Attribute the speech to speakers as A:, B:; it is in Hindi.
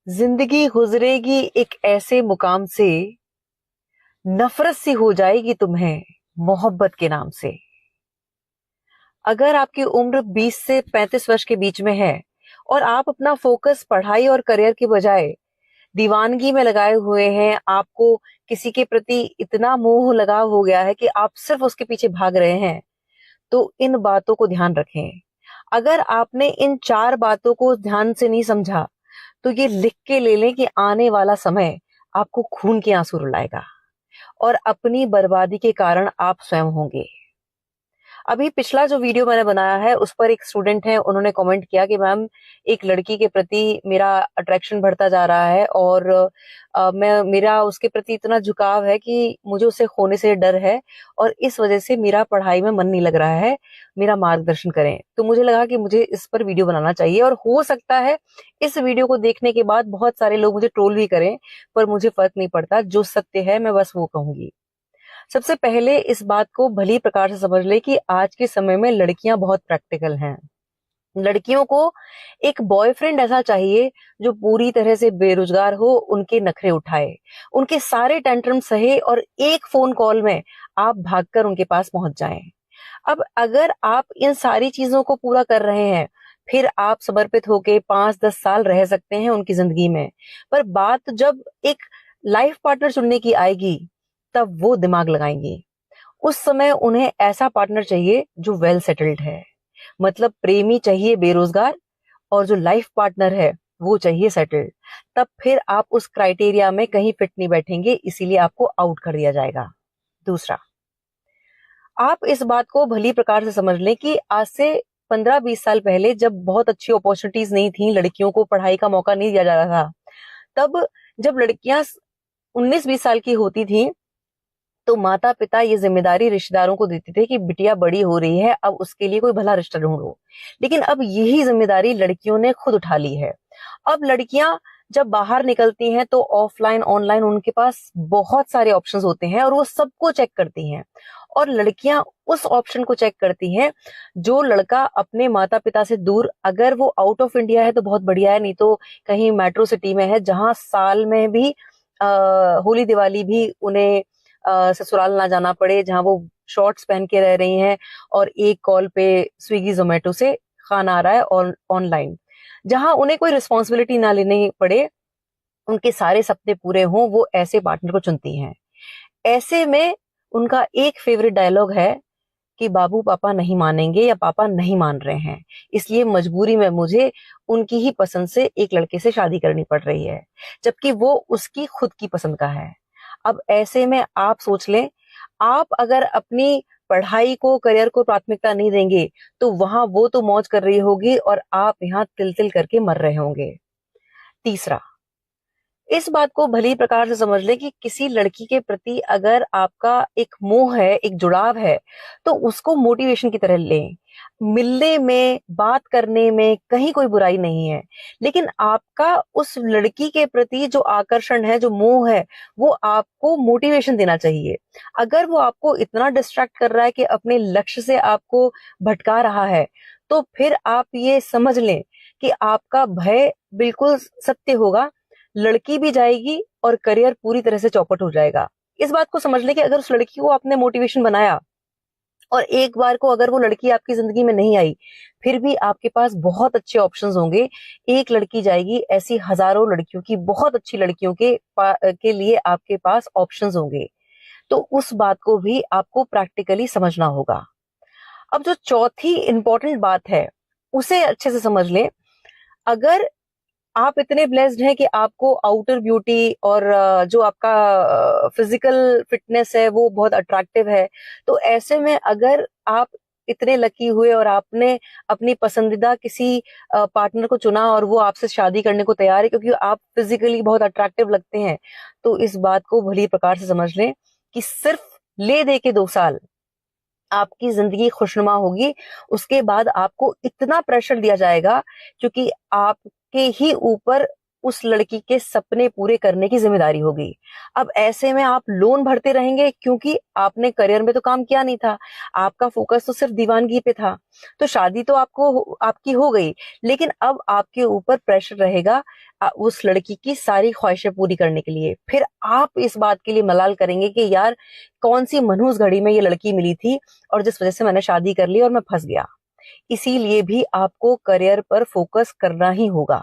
A: जिंदगी गुजरेगी एक ऐसे मुकाम से, नफरत सी हो जाएगी तुम्हें मोहब्बत के नाम से। अगर आपकी उम्र 20 से 35 वर्ष के बीच में है और आप अपना फोकस पढ़ाई और करियर की बजाय दीवानगी में लगाए हुए हैं, आपको किसी के प्रति इतना मोह लगाव हो गया है कि आप सिर्फ उसके पीछे भाग रहे हैं, तो इन बातों को ध्यान रखें। अगर आपने इन 4 बातों को ध्यान से नहीं समझा, तो ये लिख के ले लें कि आने वाला समय आपको खून के आंसू रुलाएगा और अपनी बर्बादी के कारण आप स्वयं होंगे। अभी पिछला जो वीडियो मैंने बनाया है उस पर एक स्टूडेंट है, उन्होंने कमेंट किया कि मैम, एक लड़की के प्रति मेरा अट्रैक्शन बढ़ता जा रहा है और मेरा उसके प्रति इतना झुकाव है कि मुझे उसे खोने से डर है और इस वजह से मेरा पढ़ाई में मन नहीं लग रहा है, मेरा मार्गदर्शन करें। तो मुझे लगा कि मुझे इस पर वीडियो बनाना चाहिए और हो सकता है इस वीडियो को देखने के बाद बहुत सारे लोग मुझे ट्रोल भी करें, पर मुझे फर्क नहीं पड़ता। जो सत्य है मैं बस वो कहूंगी। सबसे पहले इस बात को भली प्रकार से समझ ले कि आज के समय में लड़कियां बहुत प्रैक्टिकल हैं। लड़कियों को एक बॉयफ्रेंड ऐसा चाहिए जो पूरी तरह से बेरोजगार हो, उनके नखरे उठाए, उनके सारे टेंट्रम सहे और एक फोन कॉल में आप भागकर उनके पास पहुंच जाएं। अब अगर आप इन सारी चीजों को पूरा कर रहे हैं, फिर आप समर्पित होके 5-10 साल रह सकते हैं उनकी जिंदगी में। पर बात जब एक लाइफ पार्टनर चुनने की आएगी, तब वो दिमाग लगाएंगी। उस समय उन्हें ऐसा पार्टनर चाहिए जो वेल सेटल्ड है, मतलब प्रेमी चाहिए बेरोजगार और जो लाइफ पार्टनर है वो चाहिए सेटल्ड। तब फिर आप उस क्राइटेरिया में कहीं फिट नहीं बैठेंगे, इसीलिए आपको आउट कर दिया जाएगा। दूसरा, आप इस बात को भली प्रकार से समझ लें कि आज से 15-20 साल पहले जब बहुत अच्छी अपॉर्चुनिटीज नहीं थी, लड़कियों को पढ़ाई का मौका नहीं दिया जा रहा था, तब जब लड़कियां 19-20 साल की होती थी तो माता पिता ये जिम्मेदारी रिश्तेदारों को देते थे कि बिटिया बड़ी हो रही है, अब उसके लिए कोई भला रिश्ता ढूंढो। लेकिन अब यही जिम्मेदारी लड़कियों ने खुद उठा ली है। अब लड़कियां जब बाहर निकलती हैं तो ऑफलाइन ऑनलाइन उनके पास बहुत सारे ऑप्शंस होते हैं और वो सबको चेक करती हैं। और लड़कियां उस ऑप्शन को चेक करती हैं जो लड़का अपने माता पिता से दूर, अगर वो आउट ऑफ इंडिया है तो बहुत बढ़िया है, नहीं तो कहीं मेट्रो सिटी में है जहां साल में भी होली दिवाली भी उन्हें ससुराल ना जाना पड़े, जहां वो शॉर्ट्स पहन के रह रही हैं और एक कॉल पे स्विगी जोमेटो से खाना आ रहा है और ऑनलाइन, जहां उन्हें कोई रिस्पॉन्सिबिलिटी ना लेनी पड़े, उनके सारे सपने पूरे हों, वो ऐसे पार्टनर को चुनती हैं। ऐसे में उनका एक फेवरेट डायलॉग है कि बाबू पापा नहीं मानेंगे या पापा नहीं मान रहे हैं, इसलिए मजबूरी में मुझे उनकी ही पसंद से एक लड़के से शादी करनी पड़ रही है, जबकि वो उसकी खुद की पसंद का है। अब ऐसे में आप सोच लें, आप अगर अपनी पढ़ाई को, करियर को प्राथमिकता नहीं देंगे, तो वहां वो तो मौज कर रही होगी और आप यहाँ तिल तिल करके मर रहे होंगे। तीसरा, इस बात को भली प्रकार से समझ ले कि किसी लड़की के प्रति अगर आपका एक मोह है, एक जुड़ाव है, तो उसको मोटिवेशन की तरह लें। मिलने में, बात करने में कहीं कोई बुराई नहीं है, लेकिन आपका उस लड़की के प्रति जो आकर्षण है, जो मोह है, वो आपको मोटिवेशन देना चाहिए। अगर वो आपको इतना डिस्ट्रैक्ट कर रहा है कि अपने लक्ष्य से आपको भटका रहा है, तो फिर आप ये समझ लें कि आपका भय बिल्कुल सत्य होगा, लड़की भी जाएगी और करियर पूरी तरह से चौपट हो जाएगा। इस बात को समझ ले कि अगर उस लड़की को आपने मोटिवेशन बनाया और एक बार को अगर वो लड़की आपकी जिंदगी में नहीं आई, फिर भी आपके पास बहुत अच्छे ऑप्शंस होंगे। एक लड़की जाएगी, ऐसी हजारों लड़कियों की, बहुत अच्छी लड़कियों के लिए आपके पास ऑप्शंस होंगे। तो उस बात को भी आपको प्रैक्टिकली समझना होगा। अब जो चौथी इंपॉर्टेंट बात है उसे अच्छे से समझ लें। अगर आप इतने ब्लेस्ड हैं कि आपको आउटर ब्यूटी और जो आपका फिजिकल फिटनेस है वो बहुत अट्रैक्टिव है, तो ऐसे में अगर आप इतने लकी हुए और आपने अपनी पसंदीदा किसी पार्टनर को चुना और वो आपसे शादी करने को तैयार है क्योंकि आप फिजिकली बहुत अट्रैक्टिव लगते हैं, तो इस बात को भली प्रकार से समझ लें कि सिर्फ ले दे के 2 साल आपकी जिंदगी खुशनुमा होगी। उसके बाद आपको इतना प्रेशर दिया जाएगा क्योंकि आपके ही ऊपर उस लड़की के सपने पूरे करने की जिम्मेदारी होगी। अब ऐसे में आप लोन भरते रहेंगे क्योंकि आपने करियर में तो काम किया नहीं था, आपका फोकस तो सिर्फ दीवानगी पे था। तो शादी तो आपकी हो गई, लेकिन अब आपके ऊपर प्रेशर रहेगा उस लड़की की सारी ख्वाहिशें पूरी करने के लिए। फिर आप इस बात के लिए मलाल करेंगे कि यार कौन सी मनहूस घड़ी में ये लड़की मिली थी और जिस वजह से मैंने शादी कर ली और मैं फंस गया। इसीलिए भी आपको करियर पर फोकस करना ही होगा।